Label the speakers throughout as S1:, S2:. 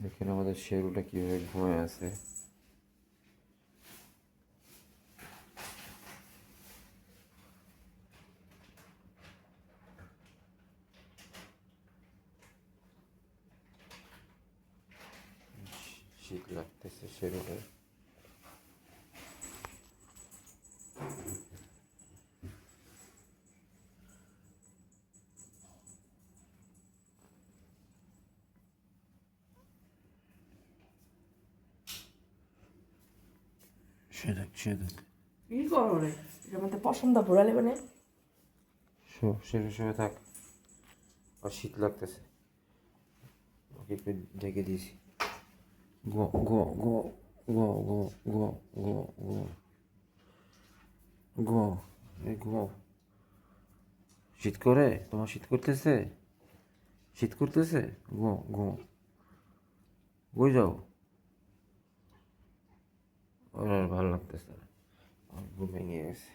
S1: দেখেন আমাদের শেরুটা কীভাবে ঘুমায় আছে। শীত লাগতেছে শেরুটার। সেদেখ
S2: কি করো রে? এটার মধ্যে পছন্দ ঘোরালে মানে
S1: শেরু শুয়ে থাক, আর শীত লাগতেছে, ওকে একটু ঢেকে দিয়েছি। গো গো গো গো গো গো গো গো গো এই গো। শীত করে? তোমার শীত করতেছে? শীত করতেছে? গো গো কই যাও? ওর আর ভালো লাগতেছে না, আমার ঘুম ভেঙে গেছে।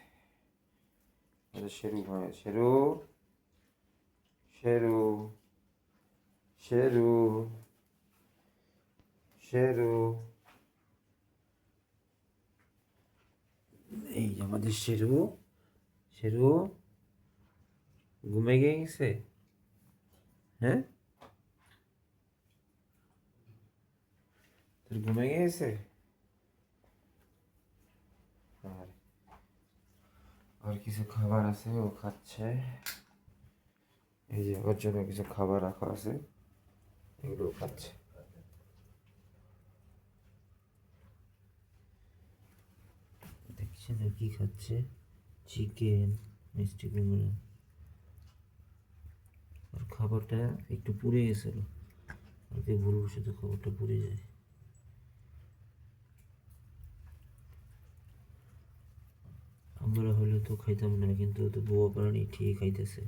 S1: আরে শেরু ভাই, শেরু শেরু শেরু শেরু, এই যে আমাদের শেরু। শেরু ঘুমে গেছে? হ্যাঁ, তোর ঘুমে গেছে? আর আর কিছু খাবার আছে, ও খাচ্ছে। এই যে ওর জন্য কিছু খাবার রাখা আছে, এগুলো খাচ্ছে। দেখছেন কি খাচ্ছে? চিকেন, মিষ্টি কুমড়া। আর খাবারটা একটু পুড়ে গেছিল, ওকে ভুলবশত খাবারটা পুড়ে যায়। আমরা হলে তো খাইতাম না, কিন্তু ও তো বোয়া প্রাণী, ঠিক খাইতেছে।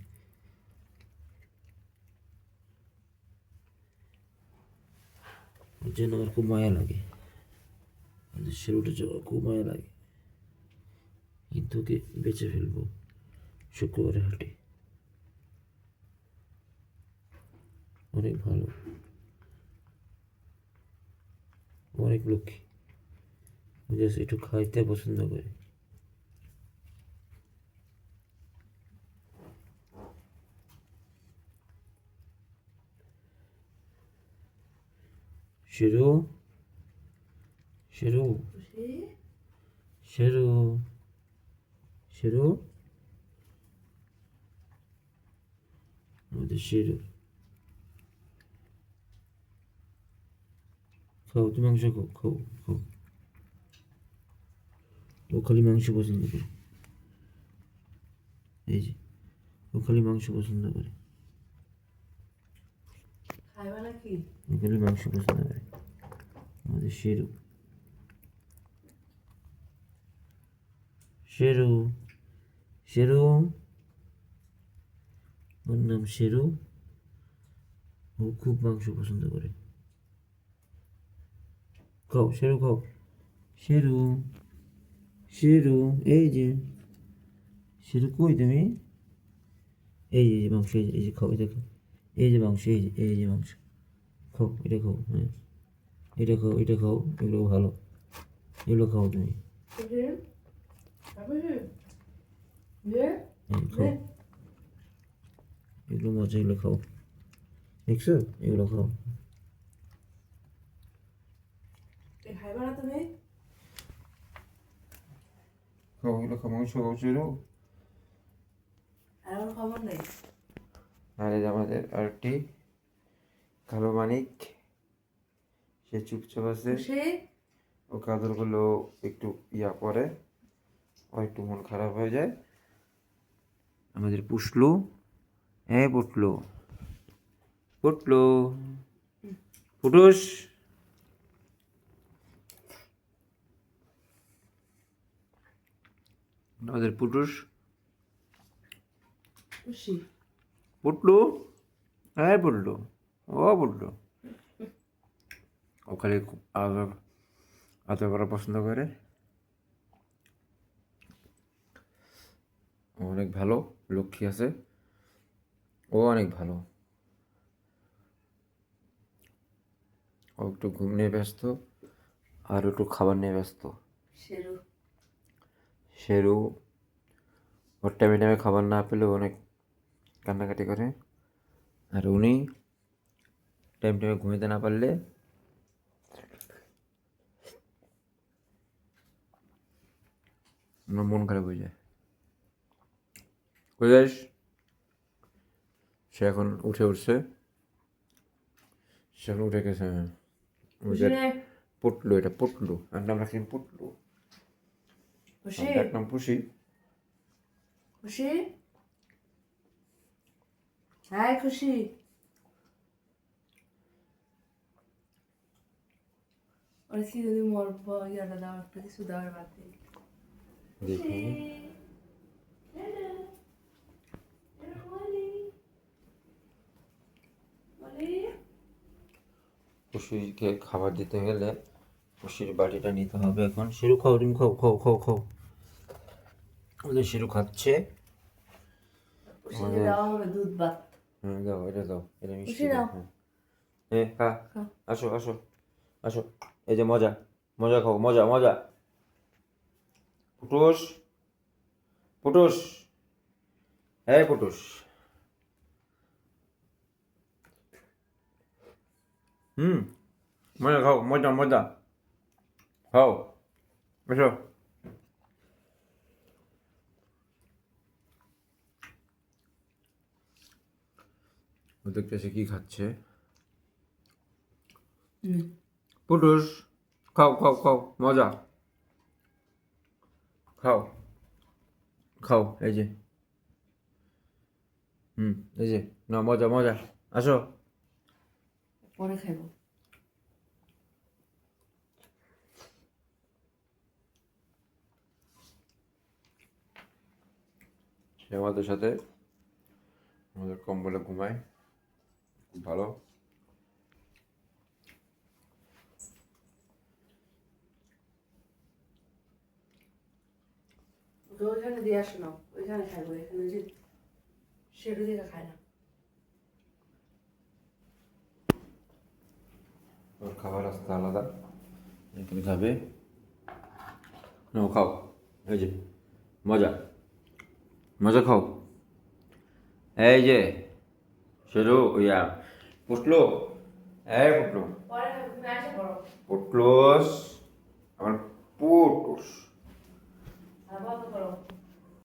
S1: ওর জন্য আমার খুব মায়া লাগে, আমাদের শেরুটার জন্য খুব মায়া লাগে। কিন্তু ওকে বেঁচে ফেলবো শুক্রবারে হাটে। অনেক ভালো, অনেক লক্ষ্মী, ও জাস্ট একটু খাইতে পছন্দ করে। শেরু শেরু শেরু শেরু, আমাদের শেরু। খাও, তুমি মাংস খাও, খাও খাও। ও খালি মাংস পছন্দ করে, এই যে ও খালি মাংস পছন্দ করে,
S2: খাইবা নাকি?
S1: ও খালি মাংস পছন্দ করে, আমাদের শেরু। শেরু শেরু, ওর নাম শেরু। ও খুব মাংস পছন্দ করে। খাও শেরু, খাও শেরু। শেরু, এই যে শেরু, কই তুমি? এই যে মাংস, এই যে খাও, এটা খাও। এই যে মাংস, এই যে মাংস খাও, এটা খাও। হ্যাঁ, এটা খাও, এটা খাও, এগুলো ভালো, এগুলো খাও তুমি। খাও, এগুলো মজা, এগুলো খাও, দেখছো, এগুলো খাও।
S2: খাইবা না তুমি?
S1: খাও, এগুলো খাও, মাংস খাও শেরু।
S2: আর খবর নেই।
S1: আর এই যে আমাদের আরেকটি কালো মানিক, সে চুপচাপ আছে। ও কাদর করলেও একটু ইয়া করে, ও একটু মন খারাপ হয়ে যায়। আমাদের পুষলু, হ্যাঁ পুটলু, পুটলু, পুটুস, আমাদের পুটুস,
S2: খুশি।
S1: পুটলু, হ্যাঁ পুটলু, ও পুটলু। ও খালি আদর আদর করা পছন্দ করে। ও অনেক ভালো, লক্ষ্মী আছে, ও অনেক ভালো। ও একটু ঘুম নিয়ে ব্যস্ত আর একটু খাবার নিয়ে ব্যস্ত।
S2: শেরু
S1: শেরু ওর টাইমে টাইমে খাবার না পেলেও অনেক কান্নাকাটি করে, আর উনি টাইম টাইমে ঘুমাতে না পারলে আমার মন খারাপ হয়ে যায়। বুঝলিস, সে এখন উঠছে, সে এখন উঠে গেছে। হ্যাঁ,
S2: খুশি রে
S1: পুটলু, এটা পুটলু, আর নাম রাখলেন পুটলু,
S2: খুশি
S1: আর নাম পুষি।
S2: খুশি হাই খুশি ওর কি যদি মোর ইয়াটা দাও একটা কিছু দেওয়ার বাদ দিই
S1: দেখি পুষিকে খাবার দিতে গেলে পুষির বাটিটা নিতে হবে এখন। শিরু খাও, ডিম খাও, খাও খাও খাও। ওদের শিরু খাচ্ছে।
S2: খুশিকে দেওয়া হবে দুধ ভাত
S1: হ্যাঁ দাও, এটা দাও, এটা মিষ্টি
S2: খুশি
S1: দাও।
S2: নাও।
S1: হ্যাঁ হ্যাঁ, খা,
S2: খাও।
S1: আসো আসো আসো, এই যে মজা, মজা খাও, মজা মজা। পুটুস, পুটুস, হ্যাঁ পুটুস। হুম, মজা খাও, মজা মজা খাও, এসো। ও দেখতেছে কি খাচ্ছে। পুটুস, খাও খাও খাও, মজা খাও, খাও, এই যে, এই যে, না মজা মজা, আসো।
S2: পরে খাইব
S1: সে আমাদের সাথে আমাদের কম্বলে ঘুমায়, খুব ভালো।
S2: ওকে ওইখানে দিয়ে আসো না ওইখানে খাইবো এখানে যে শেরু দিকে খায় না
S1: ওর খাবার রাস্তা আলাদা, এখানে খাবে। নাও খাও, এই যে, মজা মজা খাও, এই যে সেরু ইয়া পুটলু, এই পুটলু,
S2: পরে খাইবো তুমি আসে পড়ো
S1: পুটলুস, আমার পুটুস।
S2: আর বন্ধ করো